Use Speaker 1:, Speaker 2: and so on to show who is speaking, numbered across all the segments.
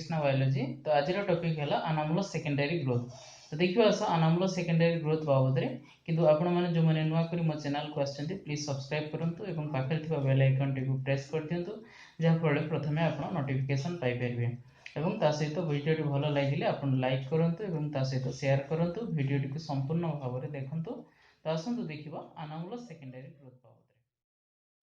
Speaker 1: Krishna biology. तो आज topic है अनामूल सेकेंडरी ग्रोथ। तो देखिए आस अनामूल सेकेंडरी ग्रोथ बाबद में किंतु आपण मैंने जो मैंने नुआ करी मो चैनल को आछंती प्लीज सब्सक्राइब करंतु एवं पाखरे थिबा बेल आइकन टी को प्रेस कर दियंतु जहा फल प्रथमे आपण नोटिफिकेशन पाई परिबे एवं ता सहित वीडियो टी भलो लागिले आपण लाइक करंतु एवं ता सहित शेयर करंतु वीडियो टी को संपूर्ण भाव में देखंतु। तो आसंतु देखिबा अनामूल सेकेंडरी ग्रोथ बाबद।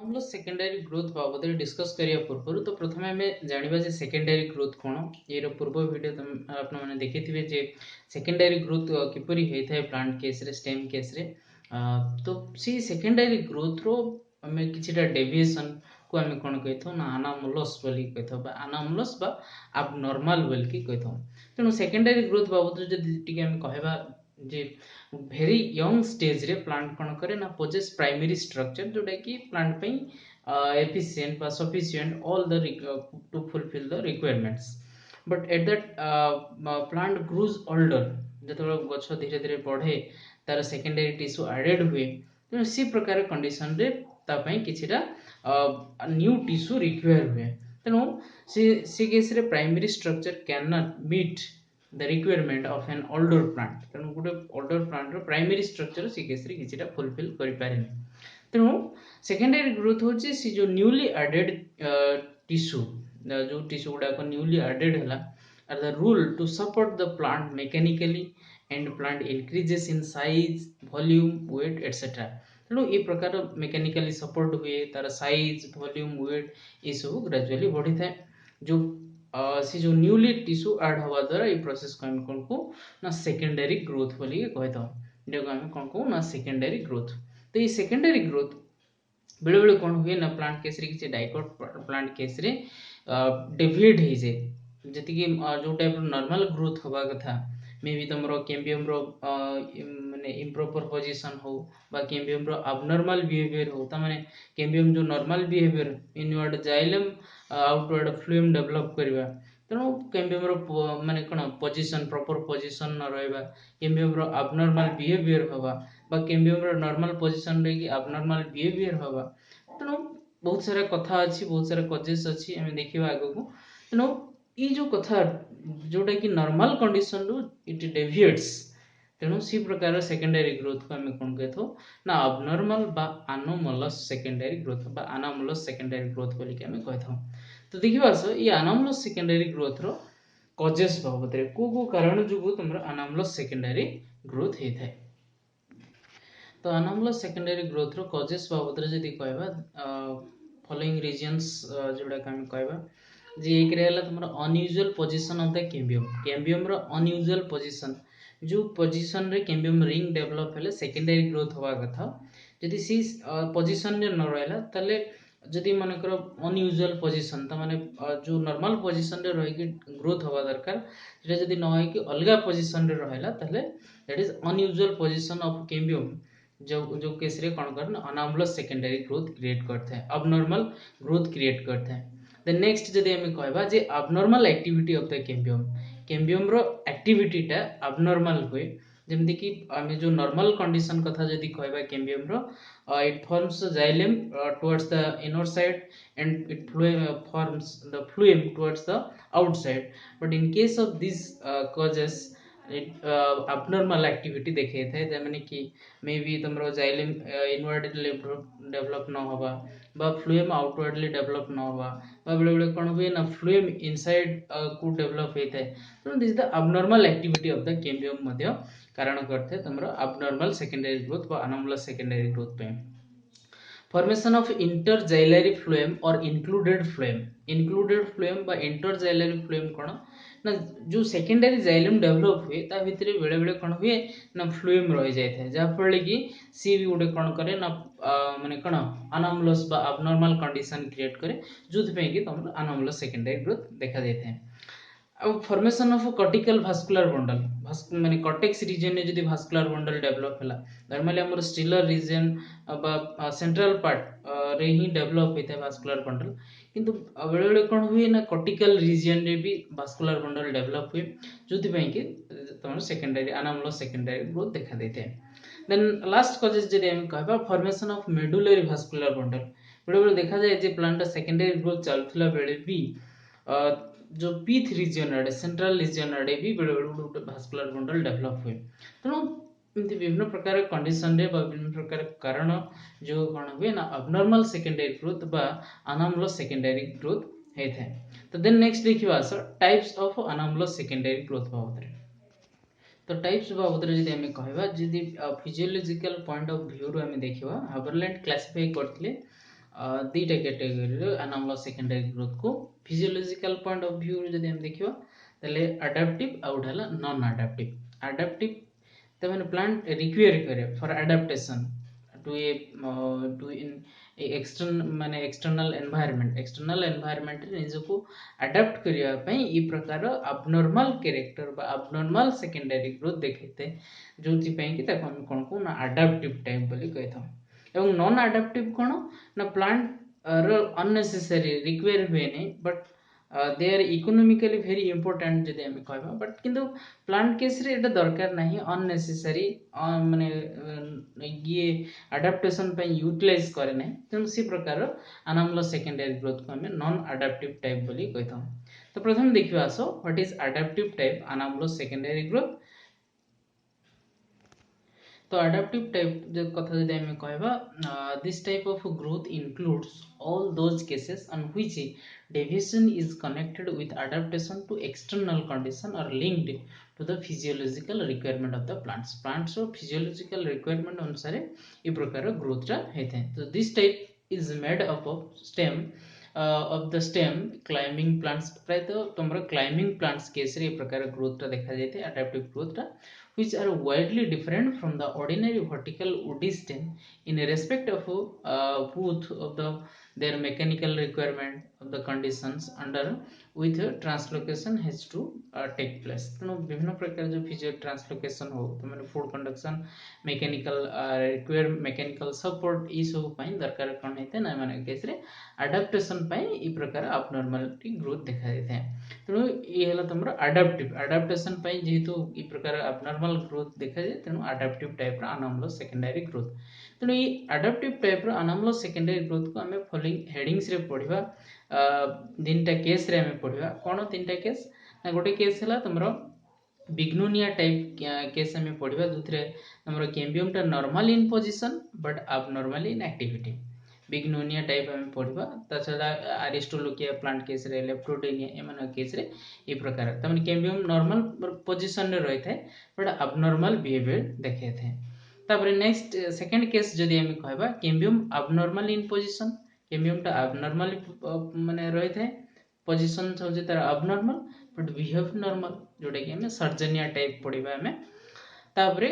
Speaker 1: अनामूल सेकेंडरी ग्रोथ बाबद डिस्कस करिया पूर्व तो प्रथमे आमे जानिबा जे सेकेंडरी ग्रोथ कोन। एरो पूर्व वीडियो आपण माने देखिथिबे जे सेकेंडरी ग्रोथ किपरि हेथाय प्लांट केस रे स्टेम केस रे। तो सी सेकेंडरी ग्रोथ रो आमे किछिटा डेविएशन को आमे कोन कहिथौ ना अनामूलस बोली कहिथौ बा अनामूलस बा एबनॉर्मल बोली की कहिथौ। तेनु सेकेंडरी ग्रोथ बाबद जदि टिके आमे कहबा जे भेरी यंग स्टेज रे प्लांट कोन करे ना पोजेस प्राइमरी स्ट्रक्चर जोटा कि प्लांट पे एफिशिएंट बा sufficient all the two fulfil the requirements. But at that plant grows older जतबे गछ धीरे धीरे बढ़े तार सेकेंडरी टिश्यू एडेड हुए तो सी प्रकार कंडीशन रे ता पई किछिटा न्यू टिश्यू रिक्वायर हुए। तेनु सी केस रे primary structure can not meet the requirement of an older plant। तेणु गोटे older plant रो प्राइमरी स्ट्रक्चर सी केस रे किछिटा फुलफिल करि पारेनी। तेणु सेकेंडरी ग्रोथ होची सी जो न्यूली एडेड टिश्यू जो टिश्यू गुडा को न्यूली एडेड हला are the rule to support the plant mechanically and plant increases in size volume weight etcetera. तेणु ये प्रकार मैकेनिकली सपोर्ट हुए तार साइज वॉल्यूम वेट ये सब ग्रेजुअली बढ़ी थाए। जो सी जो न्यूली टिश्यू ऐड हवा द्वारा ये प्रोसेस को हम कौन को ना सेकेंडरी ग्रोथ बोली कहता हूँ। जो हम कौन को ना सेकेंडरी ग्रोथ। तो ये सेकेंडरी ग्रोथ बेले बेले कौन हुए ना प्लांट केस रे किछि डाइकोट प्लांट केस रे डेविएट हो जाए जति कि जो टाइप नॉर्मल ग्रोथ हवा कथा मे बी तुमरो कैम्बियम रो माने इम्प्रॉपर पोजीशन हो बा कैम्बियम रो एबनॉर्मल बिहेवियर हो ता माने कैम्बियम जो normal behaviour inward xylem outward phloem develop करबा तेणु कैम्बियम रो माने कोन पोजीशन प्रॉपर पोजीशन न रहबा कैम्बियम रो एबनॉर्मल बिहेवियर हवा बा कैम्बियम रो नॉर्मल पोजीशन रे कि एबनॉर्मल बिहेवियर हवा। तेणु बहुत सारा कथा अछि बहुत सारा कजेस अछि हम देखिबा आगो को। तेणु ई जो कथा जोटा कि नॉर्मल कंडीशन रो इट डेविएट्स तेणु सी प्रकार सेकेंडरी ग्रोथ को हम कोन कहथो ना एबनॉर्मल बा अनोमलस सेकेंडरी ग्रोथ बा अनोमलस सेकेंडरी ग्रोथ बोली के हम कहथो। तो देखिबा सो ई अनोमलस सेकेंडरी ग्रोथ रो कजेस बाबत रे को कारण जुगु तुमरा अनोमलस सेकेंडरी ग्रोथ हे थाए। तो अनोमलस सेकेंडरी ग्रोथ रो कजेस बाबत रे जदी कहबा फॉलोइंग रीजंस जोडा हम कहबा जे एक रे हला तुमरा unusual position of the cambium cambium रो अनयूजुअल पोजीशन जो पोजीशन रे कैम्बियम रिंग डेवलप हेले सेकेंडरी ग्रोथ होवा कथा जदी सी पोजीशन रे न रहला तले जदी मन कर अनयूजुअल पोजीशन त माने जो नॉर्मल पोजीशन रे रही कि ग्रोथ होवा दरकार जे जदी न होय कि अलगा पोजीशन रे रहला तले that is unusual position of cambium जो केस रे कोन करन अनोमलस सेकेंडरी ग्रोथ क्रिएट करथे एबनॉर्मल ग्रोथ क्रिएट करथे। देन नेक्स्ट जदी हम कहबा जे abnormal activity of the cambium रो एक्टिविटी टा एबनॉर्मल होय जेमति कि हम जो नॉर्मल कंडीशन कथा जदी कहबा कैम्बियम रो it forms xylem towards the inner side and it forms the phloem towards the outside. But in case of this causes abnormal activity देखे थे जमने कि मे बी तुमरो जाइलम इनवर्टली डेवलप न होबा बा फ्लूएम आउटवर्डली डेवलप न होबा बा बेले बेले कोन हुए ना फ्लूएम इनसाइड को डेवलप हेते। तो this the abnormal activity of the cambium मध्ये कारण करथे तुमरो abnormal secondary growth बा anomalous secondary growth पे। फॉर्मेशन ऑफ इंटरजाइलरी फ्लूएम और इंक्लूडेड फ्लूएम बा इंटरजाइलरी फ्लूएम कोन ना जो सेकेंडरी जाइलम डेवलप हुए ता भितरे बेले बेले कोन हुए ना फ्लूएम रह जाय था जा फळे कि सी भी उडे कोन करे ना माने कोन अनोमलस बा एबनॉर्मल कंडीशन क्रिएट करे जुथ पे कि तुम अनोमलस सेकेंडरी ग्रोथ देखा जाय था। अब formation of cortical vascular bundle माने कॉर्टेक्स रीजन में जदी भास्कुलर बंडल डेवलप हला नॉर्मली हमर स्टिलर रीजन बा सेंट्रल पार्ट रे ही डेवलप होता है भास्कुलर बंडल किंतु बेले बेले कोन हुए ना कॉर्टिकल रीजन रे भी भास्कुलर बंडल डेवलप हुए जोति पई कि तमर सेकेंडरी अनोमलस सेकेंडरी ग्रोथ देखा देते हैं। देन लास्ट कॉजेस जदी हम कहबा formation of medullary vascular bundle बेले बेले देखा जाय जे प्लांट सेकेंडरी ग्रोथ चलथला बेले भी जो P3 रीजन आड़े सेंट्रल रीजन आड़े भी बेले बेले भास्कुलर बंडल डेवलप हुए तेणु एमती विभिन्न प्रकार कंडीशन रे विभिन्न प्रकार कारण जो कौन हुए ना अबनॉर्मल सेकेंडरी ग्रोथ बा अनामलस सेकेंडरी ग्रोथ होता है। तो देन नेक्स्ट देखिए आस types of anomalous secondary growth बाबद रे। तो टाइप्स बाबद रे जदि हमें कहबा जदि फिजियोलॉजिकल पॉइंट ऑफ व्यू रो हमें देखिबा हाबरलैंड क्लासिफाई करथिले दुईटा कैटेगरी अनामलस सेकेंडरी ग्रोथ को फिजियोलॉजिकल पॉइंट ऑफ व्यू जदि हम देखिबा तले अडैप्टिव आउट हला नॉन अडैप्टिव। अडैप्टिव तो मैंने प्लांट रिक्वायर करे for adaptation to a to in external माने एक्सटर्नल एनवायरनमेंट रे निजको अडैप्ट करिया पई ई प्रकार अबनॉर्मल कैरेक्टर बा अबनॉर्मल सेकेंडरी ग्रोथ देखैते जोथि पई कि ताको हम कोन को ना अडैप्टिव टाइप बोली कहथौ। एवं नॉन अडैप्टिव कोन ना प्लांट रो अननेसेसरी रिक्वायर हुए नहीं but they are economically very important जदि हम कहबा बट किंतु प्लांट केस रे एटा दरकार नहीं अननेसेसरी माने ये अडैप्टेशन पे यूटिलाइज करे नहीं तेणु सी प्रकार अनामलस सेकेंडरी ग्रोथ को हमें नॉन अडैप्टिव टाइप बोली कहथौ। तो प्रथम देखिबा आसो what is adaptive type anomalous secondary growth. तो अडैप्टिव टाइप जो कथा जदि हम कहबा this type of growth includes all those cases on which deviation is connected with adaptation to external condition or linked to the physiological requirement of the plants or physiological requirement अनुसार ये प्रकार growth रा हेते हैं। तो this type is made up of stem climbing plants प्राय तो तुमरा climbing plants केस रे ये प्रकार ग्रोथ रा देखा जाते हैं adaptive growth रा which are widely different from the ordinary vertical woody stem in respect of both of their mechanical requirement of the conditions under with translocation has to take place। तेणु विभिन्न प्रकार जो physio translocation हो तो मैंने food conduction mechanical support ये सब पाई दरकार कौन होते हैं ना माने केस रे अडैप्टेशन पाई ई प्रकार अबनॉर्मलिटी ग्रोथ देखा देते हैं। तेणु ये हला तुमरा अडैप्टिव अडैप्टेशन पाई जेहेतु ई प्रकार अबनॉर्मल ग्रोथ देखा जाए तेणु अडैप्टिव टाइप रा अनामलस सेकेंडरी ग्रोथ। तेणु ये अडैप्टिव टाइप रा अनामलस सेकेंडरी ग्रोथ को हमें फॉलोइंग हेडिंग्स रे पढिबा तीनटा केस रे हमें पढिबा कोन तीनटा केस ना गोटे केस हला तुमरा बिग्नोनिया टाइप केस हमें पढिबा दुथरे तुमरा कैम्बियम टा normal in position but abnormal in activity Bignonia type हमें पढिबा तछडा अरिस्टोलोकिया प्लांट केस रे लेप्टोडेनिया एमन केस रे ई प्रकार तमन कैम्बियम नॉर्मल पोजीशन रे रहै थाए बट अबनॉर्मल बिहेवियर देखे थे। तापर नेक्स्ट सेकंड केस जदि हम कहबा cambium abnormal in position cambium टा अबनॉर्मल माने रहै थाए पोजीशन होजे तार अबनॉर्मल बट बिहेव नॉर्मल जोटा कि हम सर्जनिया टाइप पढिबा हमें। तापर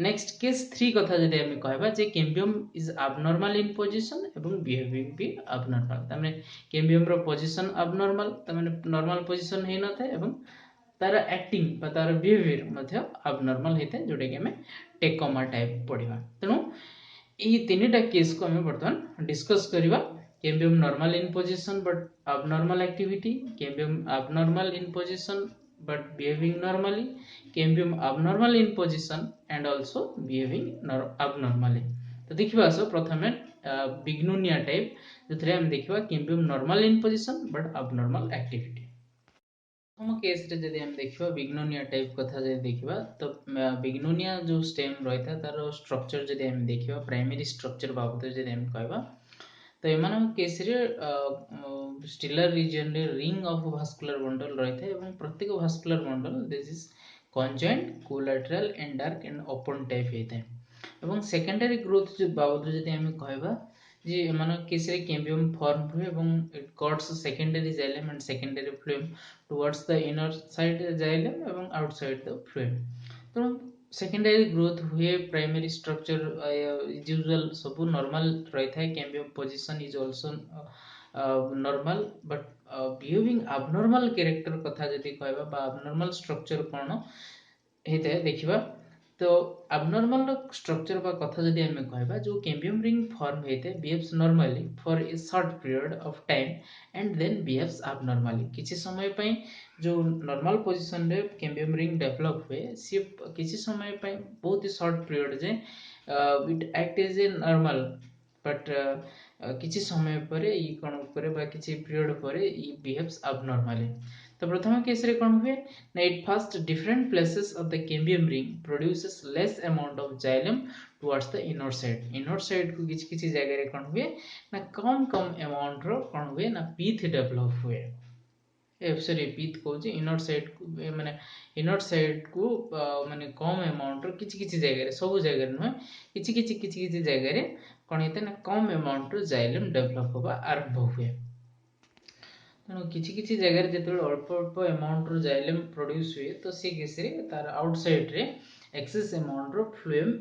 Speaker 1: नेक्स्ट केस 3 कथा जदि हम कहबा जे cambium is abnormal in position एवं बिहेविंग भी अबनॉर्मल तमने कैम्बियम रो पोजीशन अबनॉर्मल तमने नॉर्मल पोजीशन हे न थे एवं तार एक्टिंग बा तार बिहेवियर मध्य अबनॉर्मल हेते जोटा कि हमें टेकोमा टाइप पढिबा। तेणु ई तीनटा केस को हमें वर्तमान डिस्कस करिबा cambium normal in position but abnormal activity cambium abnormal in position but behaving normally cambium abnormal in position and also behaving abnormally। तो देखिबा सो प्रथमे बिग्नोनिया टाइप जोथरे हम देखिबा cambium normal in position but abnormal activity. हम case रे जदि हम देखिबा बिग्नोनिया टाइप कथा जदि देखिबा तो बिग्नोनिया जो स्टेम रहता तार स्ट्रक्चर जदि हम देखिबा प्राइमरी स्ट्रक्चर बाबत जदि हम कहबा तो एमान केस रे स्टिलर रीजन रे रिंग ऑफ भास्कुलर बंडल रहता है एवं प्रत्येक vascular bundle this is conjoint collateral and dark and open type होता है। एवं सेकेंडरी ग्रोथ जो बाबद जदि हम कहबा जे एमान केस रे कैम्बियम फॉर्म हुए एवं it cuts secondary xylem and secondary phloem towards the inner side xylem एवं आउटसाइड द फ्लोएम। तो सेकेंडरी ग्रोथ हुए प्राइमरी स्ट्रक्चर यूजुअल सब नॉर्मल रहता है cambium position is also normal but behaving abnormal character कथा जदि कहबा बा अबनॉर्मल स्ट्रक्चर कोन हेते देखिबा तो अबनॉर्मल स्ट्रक्चर बा कथा जदि हम कहबा जो कैम्बियम रिंग फॉर्म हेते behaves normally for a short period of time and then behaves abnormally किछि समय पई जो नॉर्मल पोजीशन रे कैम्बियम रिंग डेवलप हुए सी किछि समय पई बहुत ही शॉर्ट पीरियड जे it act as a normal but किछि समय परे ई कोन परे बा किछि पीरियड परे ई बिहेव्स अबनॉर्मली। तो प्रथम केस रे कौन हुए ना it first different places of the cambium ring produces less amount of xylem towards the inner side को किसी जगह रे कौन हुए ना कम अमाउंट रो कौन हुए ना पीथ डेवलप हुए सॉरी पीथ कहूँ इनर साइड को माने इनर साइड को माने कम अमाउंट रो किसी जगह रे सब जगह नुहे किसी जगह रे कौन होता है ना कम अमाउंट रो जाइलम डेवलप होगा आरंभ हुए तेणु किसी जगह जो अल्प अल्प अमाउंट रो जाइलम प्रोड्यूस हुए तो से केस रे तार आउटसाइड रे एक्सेस अमाउंट रो फ्लूएम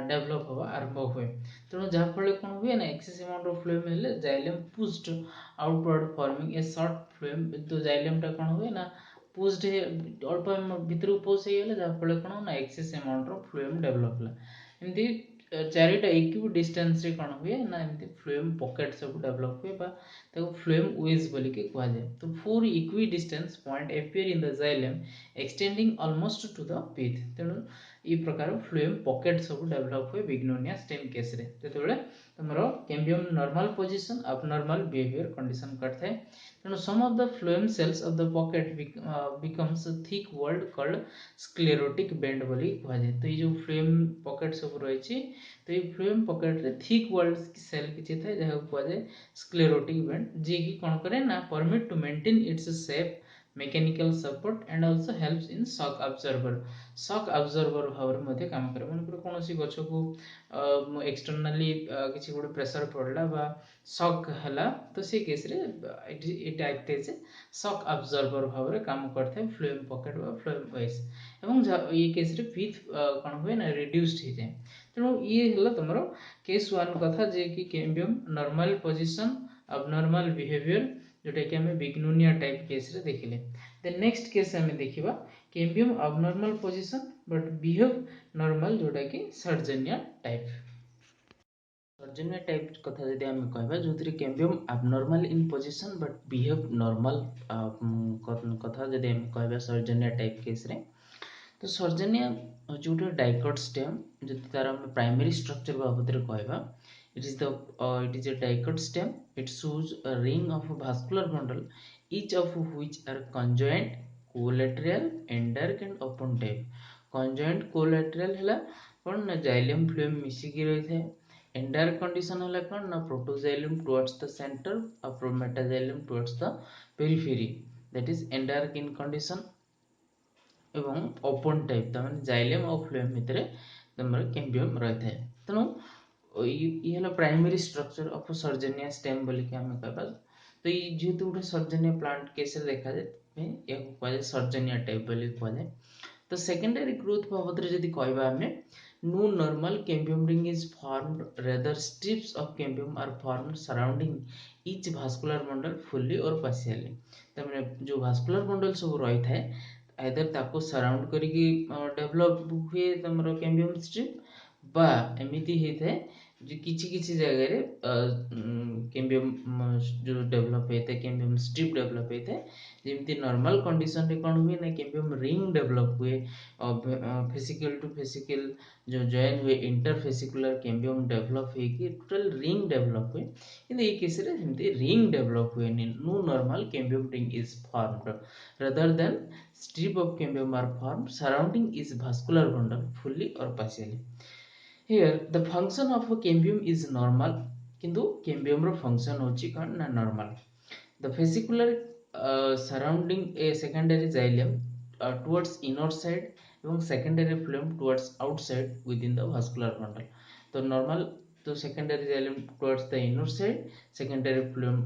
Speaker 1: डेवलप होगा आरंभ हुए तेणु जहाँ फल कौन हुए ना एक्सेस अमाउंट रो फ्लूएम हेले xylem pushed outward forming a short phloem तो जाइलम टा कौन हुए ना पुश्ड अल्प भितर पुश हो गले जहाँ फल कौन ना एक्सेस अमाउंट रो फ्लूएम डेवलप होला एमती चारिटा इक्वी डिस्टेंस रे कौन हुए ना एमती फ्लूएम पॉकेट सब डेवलप हुए बा ताको फ्लूएम वेज बोली के कहा जाए तो 4 equidistance point appear in the xylem extending almost to the pith तेणु ई प्रकार फ्लूएम पॉकेट सब डेवलप हुए बिग्नोनिया स्टेम केस रे जेतेबेले तमरो cambium normal position abnormal behaviour condition करथे तेणु some of the phloem cells of the pocket becomes thick walled called sclerotic band बोली कहा जाए तो ये जो फ्लूएम पॉकेट सब रही तो ये फ्लूएम पॉकेट रे थिक वॉल्ड सेल किछि थाए जहा कहा जाए स्क्लेरोटिक बेंड जे कि कोन करे ना permit to maintain its shape mechanical support and also helps in shock absorber भाव मध्ये काम करे मन कोनोसी गछ को एक्सटर्नली किछि गोटे प्रेशर पड़ला बा शॉक हला तो से केस रे it act as shock absorber भाव रे काम करथे फ्लूएम पॉकेट बा फ्लूएम वाइज एवं ये केस रे पीथ कोन होय ना रिड्यूस्ड हो जाए तेणु ये हला तमरो केस 1 कथा जे कि cambium normal position abnormal behaviour जोटा कि हमें बिग्नोनिया टाइप केस रे देखिले देन नेक्स्ट केस हमें देखिबा cambium abnormal position but behave normal जोटा कि सर्जनिया टाइप कथा जदि हम कहबा जोथि cambium abnormal in position but behave normal कथा जदि हम कहबा सर्जनिया टाइप केस रे तो सर्जनिया जोटा डाइकोट स्टेम जदि तार हम प्राइमरी स्ट्रक्चर बाबद रे कहबा it is a dicot stem. It shows a ring of a vascular bundle each of which are conjoint collateral endark and open type conjoint collateral hela kon na xylem phloem misiki rahi thae endark condition hela kon na protoxylem towards the center or metaxylem towards the periphery that is endark in condition एवं open type तमाने xylem और phloem भितर तमर cambium रही थाए तेणु ये हला primary structure of सर्जनिया stem बोली के हम कहबा तो ये जेहेतु गोटे सर्जनिया प्लांट केस रे देखा जाए या को कह सर्जनिया टाइप बोली कह जाए तो सेकेंडरी ग्रोथ बाबद रे जदी कहबा हमें no normal cambium ring is formed rather strips of cambium are formed surrounding each vascular bundle fully और पार्शियली तमाने जो भास्कुलर बंडल सब रही थाए आइदर ताको सराउंड करिकी डेवलप हुए तमरो कैम्बियम स्ट्रिप बा एमिति हेते जे किछि जगह रे कैम्बियम जो डेवलप हेते कैम्बियम स्ट्रिप डेवलप हेते जेमति नॉर्मल कंडीशन रे कोन हुए ना कैम्बियम रिंग डेवलप हुए फेसिकल टू फेसिकल जो जॉइन हुए इंटरफेसिकुलर कैम्बियम डेवलप हे कि टोटल रिंग डेवलप हुए इन ए केस रे जेमति रिंग डेवलप हुए no normal cambium ring is formed rather than strip of cambium are formed surrounding is vascular bundle fully or partially. Here the function of a cambium is normal किंतु cambium रो function होची कौन ना normal. The vesicular surrounding a secondary xylem towards inner side এবং secondary phloem towards outside within the vascular bundle. तो normal तो secondary xylem towards the inner side, secondary phloem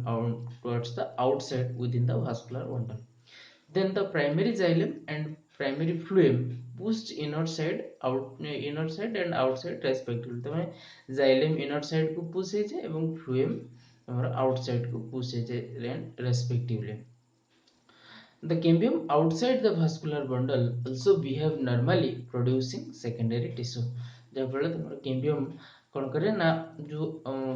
Speaker 1: towards the outside within the vascular bundle. Then the primary xylem and primary phloem pushed inner side and outside respectively तमे xylem inner side को push हे जे एवं phloem हमर outside को push hey J respectively. The cambium outside the vascular bundle also behave normally producing secondary tissue. जहाँ फल तुम cambium कौन करे ना जो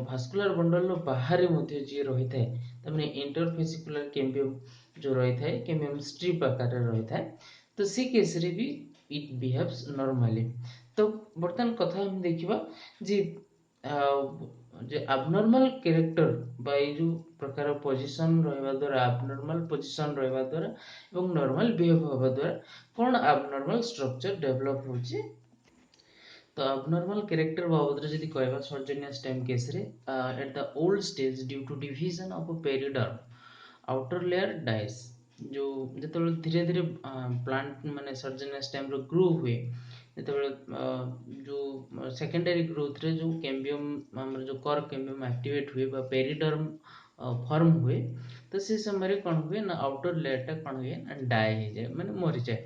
Speaker 1: भास्कुलर बंडल रो बाहर मध्ये जे रही थाए तमने इंटरफेसिकुलर कैम्बियम जो रही थाए कैम्बियम स्ट्रिप आकार रे रही थाए तो सी केस रे भी इट बिहेव्स नॉर्मली तो बर्तमान कथा हम देखिबा जे जे abnormal character বা এই ଯୋଉ ପ୍ରକାର ପୋଜିସନ ରହିବା ଦ୍ୱାରା abnormal ପୋଜିସନ ରହିବା ଦ୍ୱାରା ଏବଂ normal behave ହେବା ଦ୍ୱାରା କ'ଣ abnormal structure develop ହଉଛି। ତ abnormal character ବାବଦରେ ଯଦି କହିବା ସର୍ଜନିଆ stem case ରେ at the old stage due to division of a periderm outer layer dies। ଯୋଉ ଯେତେବେଳେ ଧୀରେ ଧୀରେ ପ୍ଲାଣ୍ଟ ମାନେ ସର୍ଜନିଆ stem ର ଗ୍ରୋ ହୁଏ, ଯେତେବେଳେ ଯୋଉ ସେକେଣ୍ଡାରୀ ଗ୍ରୋଥରେ ଯୋଉ କ୍ୟାମ୍ବିୟମ ଆମର ଯୋଉ କର୍କ କ୍ୟାମ୍ବିୟମ ଆକ୍ଟିଭେଟ୍ ହୁଏ ବା ପେରିଡର୍ମ ଫର୍ମ ହୁଏ, ତ ସେ ସମୟରେ କ'ଣ ହୁଏ ନା ଆଉଟର ଲେୟରଟା କ'ଣ ହୁଏ ନା ଡାଏ ହେଇଯାଏ ମାନେ ମରିଯାଏ।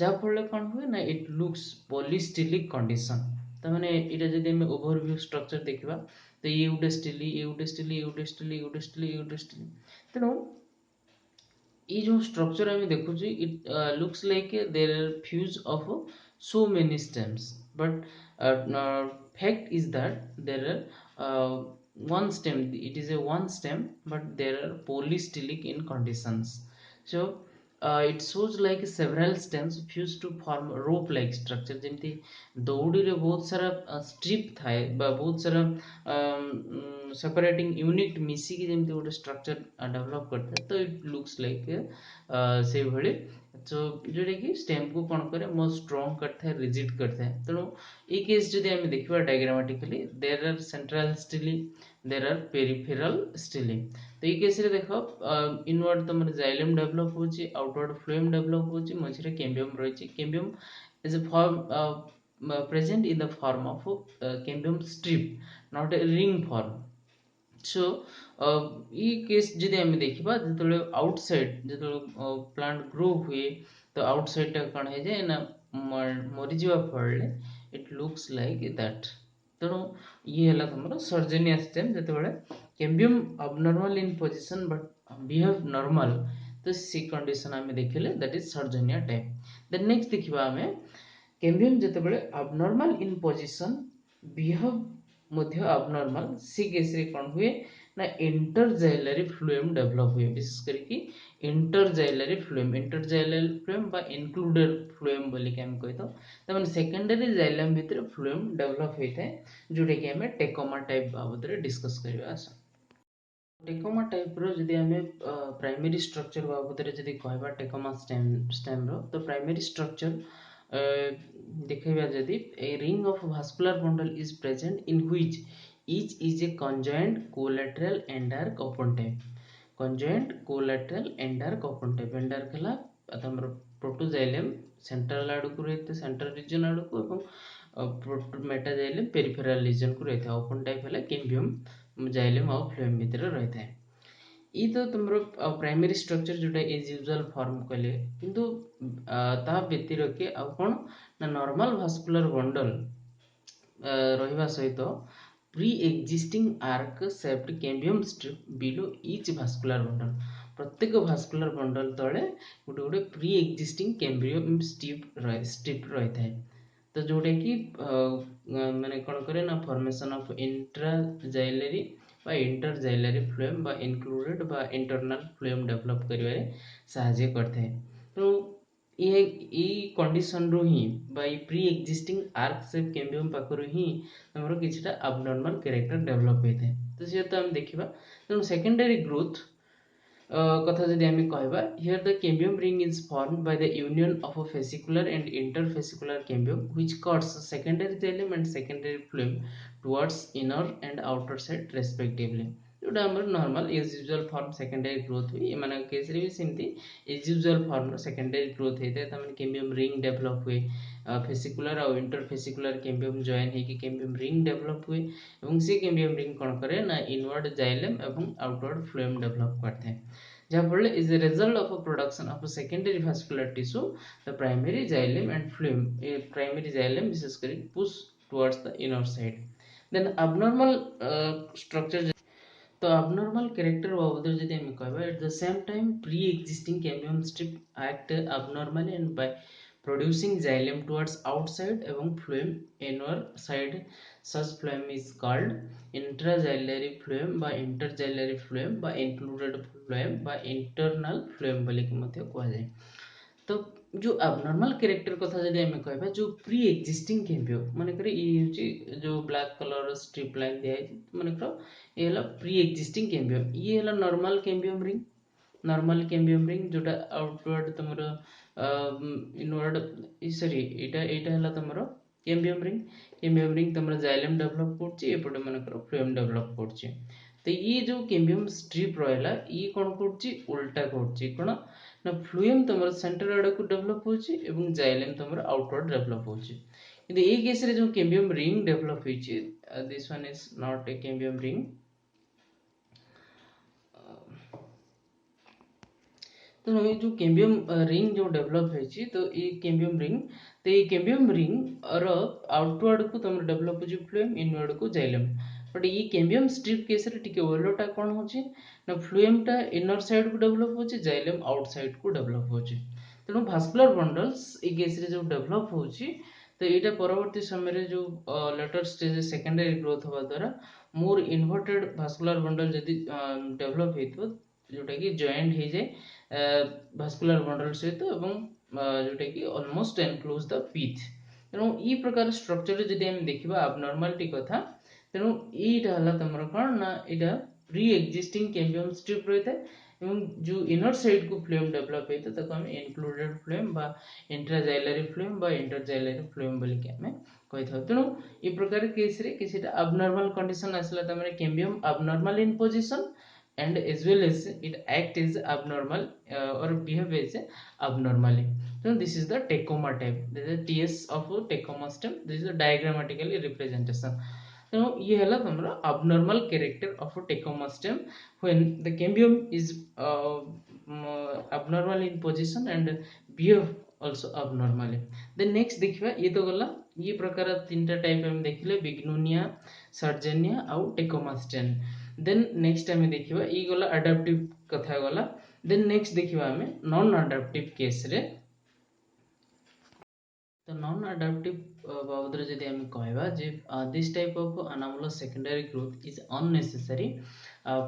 Speaker 1: ଯାହାଫଳରେ କ'ଣ ହୁଏ ନା ଇଟ୍ ଲୁକ୍ସ ପଲିଷ୍ଟିଲିକ୍ କଣ୍ଡିସନ୍। ତାମାନେ ଏଇଟା ଯଦି ଆମେ ଓଭରଭ୍ୟୁ ଷ୍ଟ୍ରକ୍ଚର ଦେଖିବା ତ ଇଏ ଗୋଟେ ଷ୍ଟିଲି, ଇଏ ଗୋଟେ ଷ୍ଟିଲି, ଇଏ ଗୋଟେ ଷ୍ଟିଲି, ଇଏ ଗୋଟେ ଷ୍ଟିଲି, ଇଏ ଗୋଟେ ଷ୍ଟିଲି। ତେଣୁ ये जो structure ଆମେ ଦେଖୁଛୁ it looks like there are fuse of so many stems, but fact is that there are one stem, it is a one stem but there are polystylic in conditions, so it shows like several stems fused to form rope like structure। ଯେମିତି ଦଉଡ଼ିରେ ବହୁତ ସାରା strip ଥାଏ ବା ବହୁତ ସାରା ସେପାରେଟିଂ unit ମିଶିକି ଯେମିତି ଗୋଟେ structure develop କରିଥାଏ, ତ ଇଟ୍ ଲୁକ୍ସ ଲାଇକ୍ ସେଇଭଳି। ତ ଯେଉଁଟାକି ଷ୍ଟେମ୍କୁ କ'ଣ କରେ ମୋ ଷ୍ଟ୍ରଙ୍ଗ କରିଥାଏ, ରିଜିଡ୍ କରିଥାଏ। ତେଣୁ ଏଇ କେସ୍ ଯଦି ଆମେ ଦେଖିବା ଡାଇଗ୍ରାମାଟିକାଲି ଦେର୍ ଆର୍ ସେଣ୍ଟ୍ରାଲ ଷ୍ଟିଲି, ଦେର୍ ଆର୍ ପେରିଫେରାଲ ଷ୍ଟିଲି। ତ ଏଇ କେସ୍ରେ ଦେଖ ଇନୱାର୍ଡ ତମର ଜାଇଲେମ୍ ଡେଭଲପ୍ ହେଉଛି, ଆଉଟୱାର୍ଡ ଫ୍ଲୋଏମ୍ ଡେଭଲପ୍ ହେଉଛି, ମଝିରେ କ୍ୟାମ୍ବିୟମ୍ ରହିଛି। Cambium is a form present in the form of cambium strip, not a ring form। so এই কেস যদি আমি ଦେଖିବା ଯେତେବେଳେ ଆଉଟସାଇଡ୍ ଯେତେବେଳେ ପ୍ଲାଣ୍ଟ ଗ୍ରୋ ହୁଏ ତ ଆଉଟସାଇଡ୍ଟା କ'ଣ ହେଇଯାଏ ନା ମରିଯିବା ଫଳରେ ଇଟ୍ ଲୁକ୍ସ ଲାଇକ୍ ଦ୍ୟାଟ୍। ତେଣୁ ଇଏ ହେଲା ତମର ସର୍ଜନିଆ ଷ୍ଟେମ୍। ଯେତେବେଳେ କ୍ୟାମ୍ବିୟମ୍ abnormal in position but behave normal, ତ ସେ କଣ୍ଡିସନ ଆମେ ଦେଖିଲେ that is Serjania type. Then next ଦେଖିବା ଆମେ କ୍ୟାମ୍ବିୟମ୍ ଯେତେବେଳେ abnormal in position behave ମଧ୍ୟ abnormal, ସେ କେସ୍ରେ କ'ଣ ହୁଏ ନା ଇଣ୍ଟରଜାଇଲାରୀ ଫ୍ଲୁଏମ୍ ଡେଭଲପ୍ ହୁଏ। ବିଶେଷ କରିକି ଇଣ୍ଟରଜାଇଲାରୀ ଫ୍ଲୁଏମ୍ ବା ଇନକ୍ଲୁଡେଡ୍ ଫ୍ଲୁଏମ୍ ବୋଲିକି ଆମେ କହିଥାଉ। ତାମାନେ ସେକେଣ୍ଡାରୀ ଜାଇଲମ୍ ଭିତରେ ଫ୍ଲୁଏମ୍ ଡେଭଲପ୍ ହେଇଥାଏ, ଯେଉଁଟାକି ଆମେ ଟେକୋମା ଟାଇପ୍ ବାବଦରେ ଡିସ୍କସ୍ କରିବା। ଆସ ଟେକୋମା ଟାଇପ୍ର ଯଦି ଆମେ ପ୍ରାଇମେରୀ ଷ୍ଟ୍ରକ୍ଚର ବାବଦରେ ଯଦି କହିବା ଟେକୋମା ଷ୍ଟେମ୍ର, ତ ପ୍ରାଇମେରୀ ଷ୍ଟ୍ରକ୍ଚର ଦେଖେଇବା ଯଦି a ring of vascular bundle is present in which each is a conjoined collateral end arc open type। conjoined collateral end arc open type, end arc ହେଲା ତମର ପ୍ରୋଟୋଜାଇଲେମ୍ ସେଣ୍ଟ୍ରାଲ ଆଡ଼କୁ ରହିଥାଏ, ସେଣ୍ଟ୍ରାଲ ରିଜନ୍ ଆଡ଼କୁ, ଏବଂ ମେଟାଜାଇଲେମ୍ peripheral ରିଜନ୍କୁ ରହିଥାଏ। Open type ହେଲା କ୍ୟାମ୍ବିୟମ୍ xylem ଆଉ phloem ଭିତରେ ରହିଥାଏ। ଇ ତ ତୁମର ପ୍ରାଇମେରୀ ଷ୍ଟ୍ରକ୍ଚର ଯେଉଁଟା ଏଜ୍ ୟୁଜୁଆଲ୍ ଫର୍ମ କହିଲେ, କିନ୍ତୁ ତାହା ବ୍ୟତିରେକେ ଆଉ କ'ଣ ନା ନର୍ମାଲ ଭାସ୍କୁଲାର ବଣ୍ଡଲ ରହିବା ସହିତ pre existing arc except cambium strip below each vascular bundle. ପ୍ରତ୍ୟେକ ଭାସ୍କୁଲାର ବଣ୍ଡଲ ତଳେ ଗୋଟେ ଗୋଟେ ପ୍ରି ଏକ୍ଜିଷ୍ଟିଂ କ୍ୟାମ୍ବିୟମ୍ ଷ୍ଟ୍ରିପ୍ ରହିଥାଏ। ତ ଯେଉଁଟାକି ମାନେ କ'ଣ କରେ ନା ଫର୍ମେସନ୍ ଅଫ୍ ଇଣ୍ଟ୍ରାଜାଇଲାରୀ বা ইন্টারজাইলারি ফ্লোଏମ୍ বা ইনକ୍ଲୁଡେଡ୍ বা ଇଣ୍ଟରନାଲ ଫ୍ଲୋଏମ୍ ଡେଭଲପ୍ କରିବାରେ ସାହାଯ୍ୟ କରିଥାଏ। ତେଣୁ ଏଇ କଣ୍ଡିସନରୁ ହିଁ ବା ଏଇ ପ୍ରି ଏକ୍ଜିଷ୍ଟିଂ ଆର୍କ ସେପ୍ କ୍ୟାମ୍ବିୟମ୍ ପାଖରୁ ହିଁ ଆମର କିଛିଟା ଆବନର୍ମାଲ କ୍ୟାରେକ୍ଟର ଡେଭଲପ୍ ହେଇଥାଏ। ତ ସେ ତ ଆମେ ଦେଖିବା। ତେଣୁ ସେକେଣ୍ଡାରୀ ଗ୍ରୋଥ୍ କଥା ଯଦି ଆମେ କହିବା, here the cambium ring is formed by the union of a fascicular and interfascicular cambium which cuts secondary xylem and secondary phloem towards inner and outer side respectively। जोटा हमर normal as usual form secondary growth हुई एमान case रे भी सेमती as usual form secondary growth हेते तमन cambium ring develop हुए, फेसिकुलर और इंटरफेसिकुलर कैम्बियम जॉइन हे कि कैम्बियम रिंग डेवलप हुए एवं से कैम्बियम रिंग कोन करे ना इनवर्ड जाइलम एवं आउटवर्ड फ्लोएम डेवलप करते हैं। Therefore, is a result of a production of a secondary vascular tissue, the primary xylem and phloem, a primary xylem basically push towards the inner side। Then abnormal structure, तो abnormal character बाबदरे जदि हम कहबा, at the same time pre-existing cambium strip act abnormally and by producing xylem towards outside एवं phloem inward side, such phloem is called intraxillary phloem বা interxillary phloem বা included phloem বা internal phloem बोली कि मध्य कहा जाए। तो जो abnormal character कथा जदि आमे कहबा जो प्री एक्जिस्टिंग कैम्बियम माने करे ई होची जो ब्लैक कलर स्ट्रिप लाइन दिया है माने करो ये हला प्री एक्जिस्टिंग कैम्बियम ये हला normal cambium ring normal cambium ring जोटा आउटवर्ड तमरो इनवर्ड सॉरी एटा हला तमरो कैम्बियम रिंग तमरो जाइलम डेवलप करछि एपटे माने करो फ्लोएम डेवलप करछि तो ये जो कैम्बियम स्ट्रिप रहला ये कोन करछि उल्टा करछि कोन ना फ्लुएम तुम सेंटर आड़ को डेवलप होची एवं जाइलम तुम आउटवर्ड डेवलप होची किंतु ए केस रे जो कैम्बियम रिंग डेवलप होची this one is not a cambium ring तो ये जो कैम्बियम रिंग जो डेवलप होची तो ये कैम्बियम रिंग तो ये कैम्बियम रिंग और आउटवर्ड को तुम डेवलप होची फ्लुएम इनवर्ड को जाइलम बट ये कैम्बियम स्ट्रिप केस रे टिके ओलोटा कोन होची ना फ्लुएम टा इनर साइड को डेवलप होची जाइलम आउटसाइड को डेवलप होची तेणु भास्कुलर बंडल्स ए केस रे जो डेवलप होची तो एटा परवर्ती समय रे जो लेटर स्टेज सेकेंडरी ग्रोथ होबा द्वारा मोर इन्वर्टेड भास्कुलर बंडल जदी डेवलप हेतो जोटा कि जॉइंट हे जाय भास्कुलर बंडल सहित एवं जोटा कि ऑलमोस्ट एनक्लोज द पीथ तेणु ई प्रकार स्ट्रक्चर जदी हम देखिबा अबनॉर्मालिटी कथा तेणु एटा हला तमर कोन ना एटा प्री एक्जिस्टिंग कैम्बियम स्ट्रिप रहता एवं जो इनर साइड को फ्लुएम डेवलप हेतो ताको हम इनक्लूडेड फ्लुएम बा इंट्राजाइलरी फ्लुएम बा इंटरजाइलरी फ्लुएम बोली के हमें कहि थाउ तेणु ई प्रकार केस रे किछटा अबनॉर्मल कंडीशन आसला तमरे cambium abnormal in position and as well as it act as abnormal or behave as abnormally. So this is the tachoma type. This is the TS of tachoma stem. This is a diagrammatically representation. So ये हला तुम्हारा abnormal character of a tachoma stem when the cambium is abnormal in position and behave also abnormally. Then next देखिबा ये तो गला ये प्रकार तीनटा टाइप हम देखिले बिग्नोनिया सर्जेनिया और टेकोमा स्टेम देन नेक्स्ट आम देखा ये गला अडाप्टिव कथा गला देन नेक्स्ट देखा आम नॉन अडाप्टिव केस रे तो नॉन अडाप्टिव बाबद जदि आम कहबा जे this type of anomalous secondary growth is unnecessary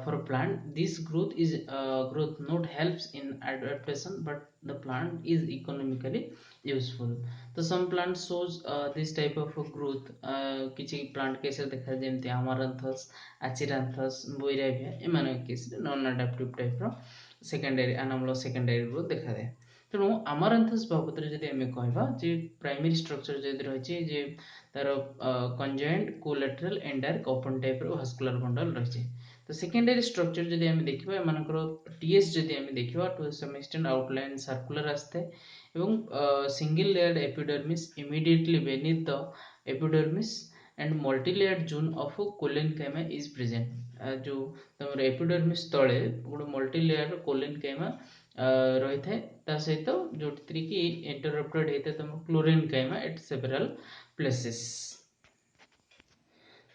Speaker 1: for plant this growth not helps in adaptation but the plant is economically useful तो some plant shows this type of growth किछि plant case देखा जेमते amaranthus aciranthus boiravia एमान case non adaptive type रो secondary अनामलस secondary growth देखा जाए तेणु amaranthus बाबद जदि आम कहबा जे प्राइमरी स्ट्रक्चर जदि रहिछि जे तार कंजॉइंट कोलैटरल एंडायर ओपन टाइप रो भास्कुलर बंडल रहिछि तो सेकेंडरी स्ट्रक्चर जदि आम देखिबा एमानकर टीएस जदि आम देखिबा to some extent outline circular आस्ते एवं single layered epidermis immediately beneath the epidermis and multilayered zone of collenchyma is present जो तमर एपिडर्मिस तळे गोटे मल्टी लेयर कोलेनकाइमा रही थाए ता सहित जोटी कि इंटरप्टेड होता तुम chlorenchyma eight several places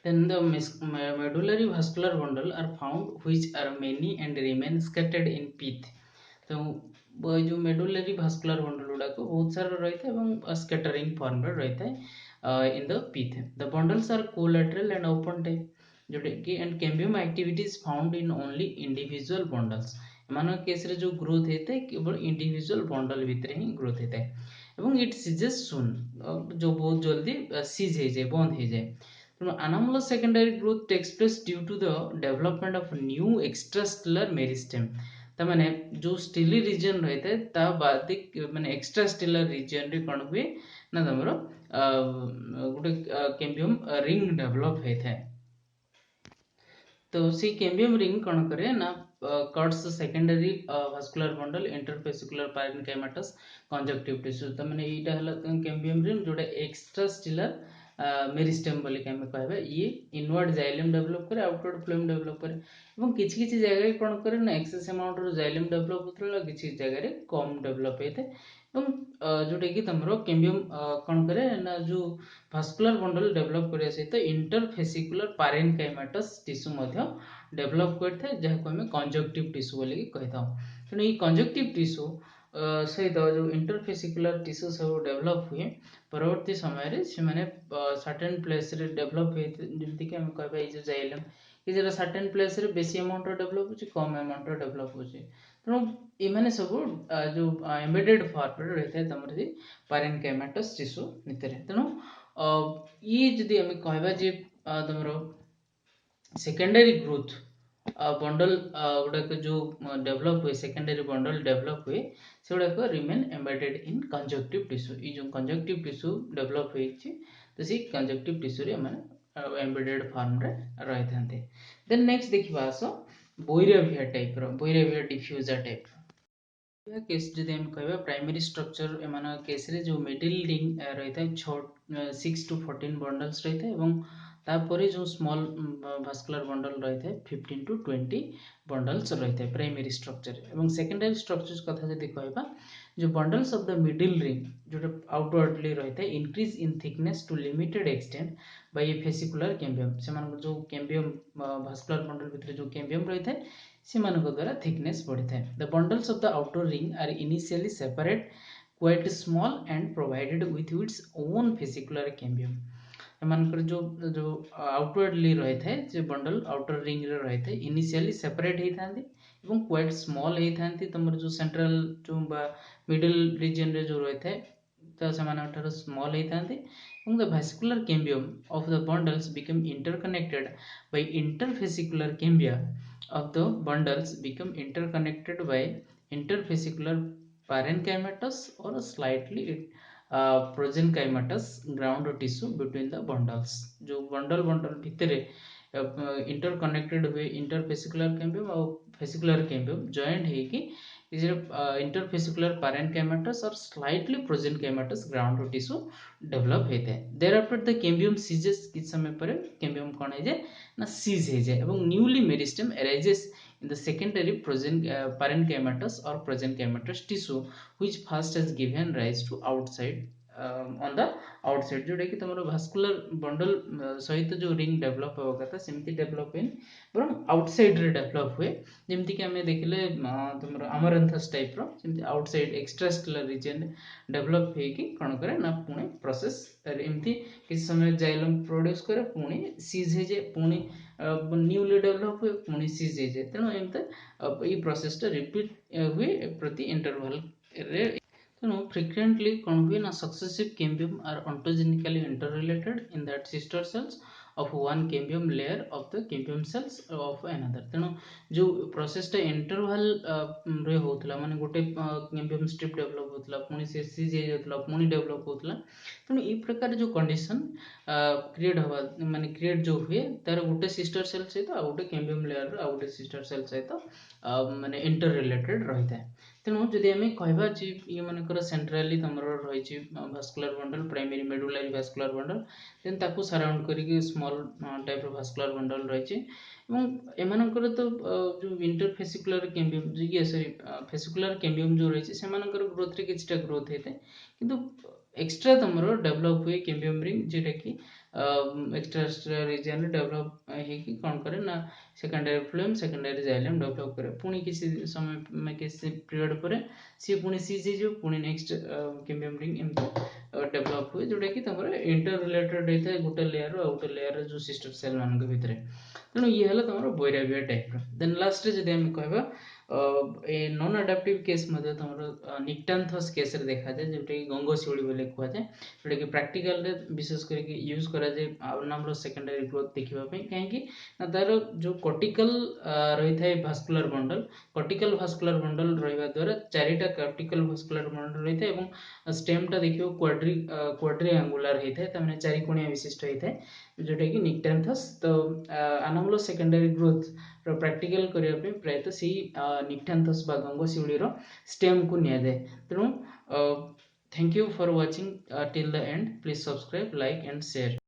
Speaker 1: then the medullary vascular bundle are found which are many and remain scattered in pith तो जो मेडुलरी भास्कुलर बंडल गुड़ा को बहुत सारा रही है एवं स्कैटरिंग फॉर्म में रहता है in the pith the bundles are collateral and open type जोटे कि and cambium activities found in only individual bundles मान केस रे जो ग्रोथ होता है केवल इंडिविजुअल बंडल भितर ही ग्रोथ होता है एवं इट सीजेस सुन जो बहुत जल्दी सीज हो जाए बंद हो जाए anomalous secondary growth takes place due to the development of new extrastellar meristem तमाने जो स्टिली रीजन रहता है ता बादिक माने एक्स्ट्रा स्टिलर रीजन रे कोन हुए ना तमरो गुटे कैम्बियम रिंग डेवलप होता है तो सी कैम्बियम रिंग कोन करे ना cuts secondary vascular bundle interfascicular parenchymatous conjunctive tissue तमाने एटा हला कैम्बियम रिंग जोटा एक्स्ट्रा स्टिलर मेरिस्टेम बोली के हमें कहबा ये इनवर्ड जाइलम डेवलप करे आउटवर्ड फ्लोएम डेवलप करे एवं किछि किछि जगह रे कोन करे ना एक्सेस अमाउंट रो जाइलम डेवलप होतला किछि जगह रे कम डेवलप हेते एवं जोटे कि तमरो कैम्बियम कोन करे ना जो भास्कुलर बंडल डेवलप करे सहित इंटरफेसिकुलर पैरेन्काइमाटस टिश्यू मध्ये डेवलप करथे जहा को हमें कंजक्टिव टिश्यू बोली के कहता तेणु ई कंजक्टिव टिश्यू सहित जो इंटरफेसिकुलर टिश्यू सब डेवलप हुए परवर्ती समय से माने सर्टेन प्लेस रे डेवलप हुए जमती कि हम कहबा ए जो जाइलम कि जेरा सर्टेन प्लेस रे बेसी अमाउंट डेवलप होची कम अमाउंट डेवलप होची तेणु ए माने सब जो एम्बेडेड फॉर्म रे रहते तमर जे पैरेन्काइमाटस टिश्यू नितरे तेणु ये जदि हम कहबा जे तमरो सेकेंडरी ग्रोथ बंडल गुड़ाक जो डेवलप हुए सेकेंडरी बंडल डेवलप हुए से गुड़ाक remain embedded in conjunctive tissue ये जो कंजक्टिव टिश्यू डेवलप होइछि तो से कंजक्टिव टिश्यू रे माने एम्बेडेड फॉर्म रे रहि थांते देन नेक्स्ट देखिबा आसो बोइरेविया टाइप रो बोइरेविया डिफ्यूजा टाइप रो केस जदि हम कहबा प्राइमरी स्ट्रक्चर एमान केस रे जो मिडिल रिंग रहि था 6 to 14 बंडल्स रहि था एवं तापरे जो स्मॉल भास्कुलर बंडल रही है 15 to 20 बंडल्स रही है प्राइमरी स्ट्रक्चर एवं सेकेंडरी स्ट्रक्चर्स कथा जदि कहबा जो bundles of the middle ring जो आउटवर्डली रही है increase in thickness to limited extent by a fascicular cambium से जो कैम्बियम भास्कुलर बंडल भितर जो कैम्बियम रही है से द्वारा थिकनेस बढ़ी था the bundles of the outer ring are initially separate quite small and provided with its own fascicular cambium एमानकर जो जो आउटवर्डली रही थाए जे बंडल आउटर रिंग रे रही थाए इनिशियली सेपरेट होई थांती एवं क्वाइट स्मॉल होई थांती तमर जो सेंट्रल जो मिडिल रीजन रे जो रही थाए तो सेमान ठार स्मॉल होई थांती एवं the vascular cambium of the bundles become interconnected by interfascicular cambia of the bundles become interconnected by interfascicular parenchymatous or slightly progenchymatous ground tissue between the bundles जो बंडल भितरे इंटरकनेक्टेड हुए इंटरफेसिकुलर कैम्बियम और fascicular cambium joint है कि interfascicular parenchymatous और slightly prosenchymatous ground tissue develop होता है thereafter the cambium ceases किछ समय पर कैम्बियम कौन है जाए ना सीज है जाए एवं newly meristem arises in the secondary parenchymatous or progenchymatous tissue which first has given rise to outside on the outside जोटा कि तुम भास्कुलर बंडल सहित जो रिंग डेवलप होगा कथा सेमती डेवलप हुए बरं आउटसाइड रे डेवलप हुए जेमती कि हमें देखले तुम अमरंथस टाइप रो सेमती आउटसाइड एक्स्ट्रास्केलर रीजन डेवलप हे कि कोन करे ना पुणे प्रोसेस एमती किछ समय जाइलम प्रोड्यूस करे पुणे सीज हे जे पुणे न्यूली डेवलप हुए पुणे सीज हे जे तेणु एमते ई प्रोसेस टा रिपीट हुए प्रति इंटरवल रे तेणु frequently कौन हुए ना successive cambium are ontogenically interrelated in that sister cells of one cambium layer of the cambium cells of another तेणु जो प्रोसेस टा इंटरवल रे होतला माने गोटे कैम्बियम स्ट्रिप डेवलप होतला पुनी से सीज हे जातला पुनी डेवलप होतला तेणु ई प्रकार जो कंडीशन क्रिएट हवा माने क्रिएट जो हुए तार गोटे सिस्टर सेल सहित आ गोटे कैम्बियम लेयर रो आ गोटे सिस्टर सेल सहित माने इंटर रिलेटेड रही था तेणु जदि आम कहवा ये मनकर सेंट्राली तुम रही vascular bundle primary medullary vascular bundle then ताकू सराउंड करके स्मॉल टाइप रो भास्कुलर बंडल रही एमानकर तो जो इंटरफेसिकुलर कैम्बियम ये सॉरी फेसिकुलर कैम्बियम जो रही से ग्रोथ रे किछटा ग्रोथ होता है किंतु एक्स्ट्रा तुम डेवलप हुए कैम्बियम रिंग जेटा कि एक्स्ट्रा रीजन डेवलप है कौन करे ना secondary phloem secondary xylem develop करे पुणी किसी समय में किसी पीरियड पर सी पुणी सीज हो पुणी नेक्स्ट कैम्बियम रिंग एमती डेवलप हुए जोटा कि तुम इंटर रिलेटेड होता है गोटे लेयर और गोटे लेयर जो सिस्टर सेल मान भितर तेणु ये है तुम बोइराविया टाइप देन लास्ट जब आम कह ए नॉन अडाप्टिव केस तुम निक्टान्थस केस रे देखा जाए जोटा कि गंगशिउली बोले कहुए जोटा कि प्रैक्टिकल रे विशेष करके यूज करा जाए आउटनाम सेकेंडरी ग्रोथ देखा कहीं ना तार जो कॉर्टिकल रही था vascular bundle cortical vascular bundle रहा द्वारा चारिटा कॉर्टिकल भास्कुलर बंडल रही है और स्टेम टा देखियो क्वाड्री एंगुलर होता है तमाने चारिकोणिया विशिष्ट होता है जोटा कि निक्टान्थस तो अनामल सेकेंडरी ग्रोथ प्रैक्टिकल करने प्रायतः से निक्टान्थस बा गंगशिउली स्टेम को निया जाए तेणु thank you for watching till the end please subscribe like and share